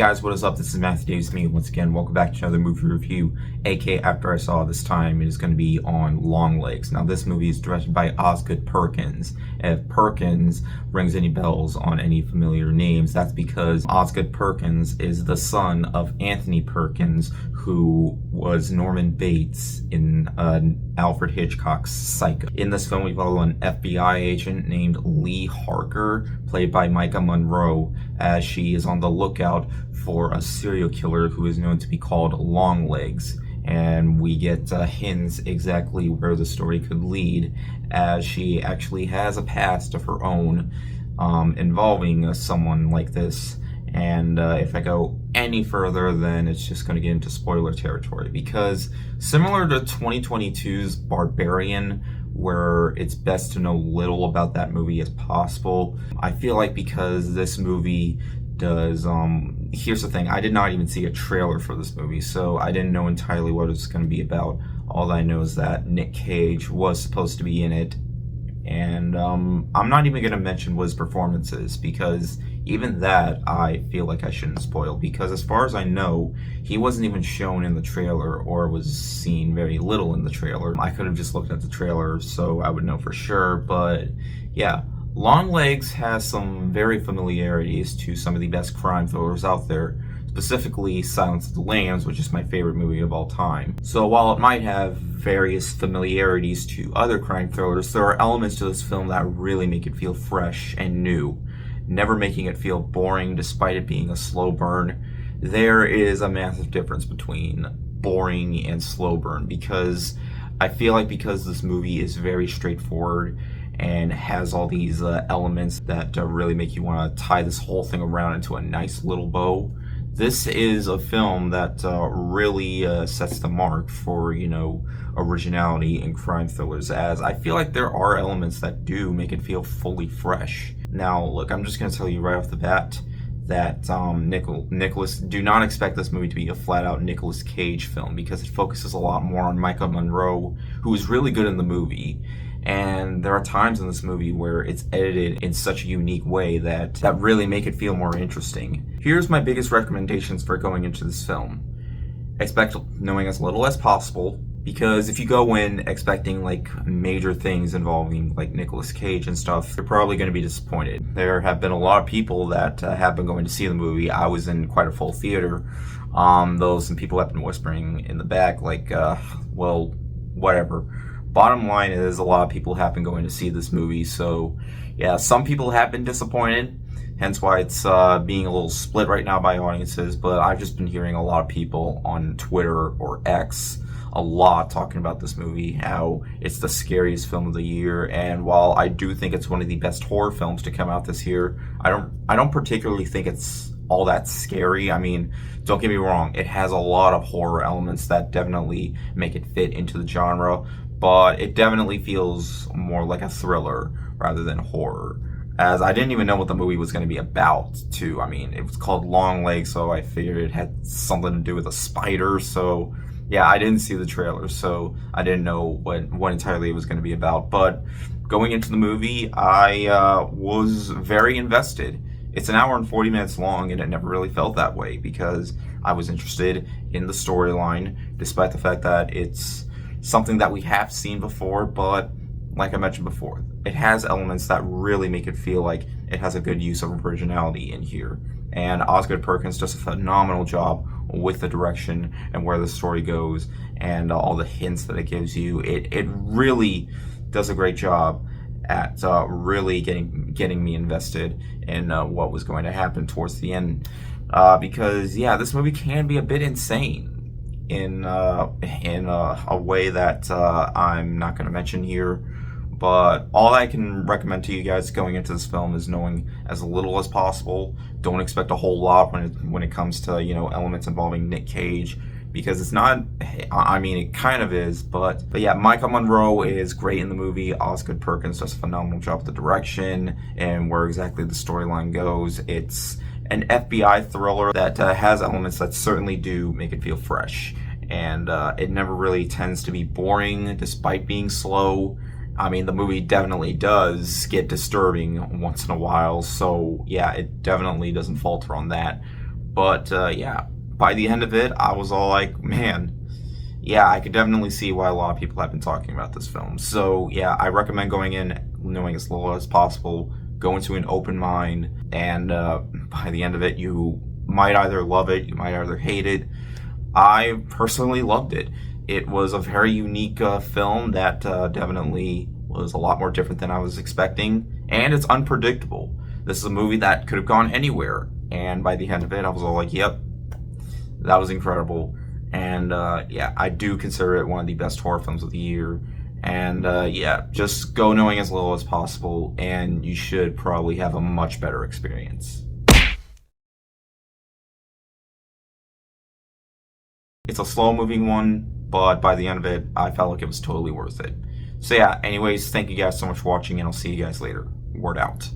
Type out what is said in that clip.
guys, what is up? This is Matthew Davis, me once again. Welcome back to another movie review, aka After I Saw. This time it is going to be on Longlegs. Now this movie is directed by Osgood Perkins. If Perkins rings any bells on any familiar names, that's because Osgood Perkins is the son of Anthony Perkins, who was Norman Bates in Alfred Hitchcock's Psycho. In this film we follow an FBI agent named Lee Harker, played by Micah Monroe, as she is on the lookout for a serial killer who is known to be called Longlegs. And we get hints exactly where the story could lead, as she actually has a past of her own involving someone like this. And if I go any further, then it's just going to get into spoiler territory, because similar to 2022's Barbarian, where it's best to know little about that movie as possible, I feel like because this movie does, here's the thing, I did not even see a trailer for this movie, so I didn't know entirely what it's going to be about. All I know is that Nick Cage was supposed to be in it, and I'm not even going to mention what his performance is, because even that I feel like I shouldn't spoil, because as far as I know, he wasn't even shown in the trailer, or was seen very little in the trailer. I could have just looked at the trailer so I would know for sure, but yeah. Longlegs has some very familiarities to some of the best crime thrillers out there, specifically Silence of the Lambs, which is my favorite movie of all time. So while it might have various familiarities to other crime thrillers, there are elements to this film that really make it feel fresh and new, never making it feel boring despite it being a slow burn. There is a massive difference between boring and slow burn, because I feel like because this movie is very straightforward and has all these elements that really make you want to tie this whole thing around into a nice little bow, this is a film that really sets the mark for, originality in crime thrillers, as I feel like there are elements that do make it feel fully fresh. Now, look, I'm just going to tell you right off the bat that do not expect this movie to be a flat-out Nicolas Cage film, because it focuses a lot more on Micah Monroe, who is really good in the movie. And there are times in this movie where it's edited in such a unique way that really make it feel more interesting. Here's my biggest recommendations for going into this film. Expect knowing as little as possible, because if you go in expecting like major things involving like Nicolas Cage and stuff, you're probably going to be disappointed. There have been a lot of people that have been going to see the movie. I was in quite a full theater, though some people have been whispering in the back like, well, whatever. Bottom line is, a lot of people have been going to see this movie, so yeah, some people have been disappointed, hence why it's being a little split right now by audiences. But I've just been hearing a lot of people on Twitter or X a lot talking about this movie, how it's the scariest film of the year. And while I do think it's one of the best horror films to come out this year, I don't particularly think it's all that scary. I mean, don't get me wrong, it has a lot of horror elements that definitely make it fit into the genre, but it definitely feels more like a thriller rather than horror, as I didn't even know what the movie was going to be about, too. I mean, it was called Longlegs, so I figured it had something to do with a spider, so yeah, I didn't see the trailer, so I didn't know what entirely it was going to be about. But going into the movie, I was very invested. It's an hour and 40 minutes long, and it never really felt that way, because I was interested in the storyline, despite the fact that it's something that we have seen before. But like I mentioned before, it has elements that really make it feel like it has a good use of originality in here. And Osgood Perkins does a phenomenal job with the direction and where the story goes, and all the hints that it gives you. It really does a great job at really getting me invested in what was going to happen towards the end, because yeah, this movie can be a bit insane in a way that I'm not going to mention here. But all I can recommend to you guys going into this film is knowing as little as possible. Don't expect a whole lot when it comes to elements involving Nick Cage, because it's not. I mean, it kind of is, but yeah, Micah Monroe is great in the movie. Osgood Perkins does a phenomenal job with the direction and where exactly the storyline goes. It's an FBI thriller that has elements that certainly do make it feel fresh, and it never really tends to be boring despite being slow. I mean, the movie definitely does get disturbing once in a while, so yeah, it definitely doesn't falter on that. But yeah, by the end of it, I was all like, man, yeah, I could definitely see why a lot of people have been talking about this film. So yeah, I recommend going in knowing as little as possible, go into an open mind, and by the end of it, you might either love it, you might either hate it. I personally loved it. It was a very unique film that definitely was a lot more different than I was expecting, and it's unpredictable. This is a movie that could have gone anywhere, and by the end of it, I was all like, yep, that was incredible. And yeah, I do consider it one of the best horror films of the year. And yeah, just go knowing as little as possible, and you should probably have a much better experience. It's a slow moving one, but by the end of it, I felt like it was totally worth it. So yeah, anyways, thank you guys so much for watching, and I'll see you guys later. Word out.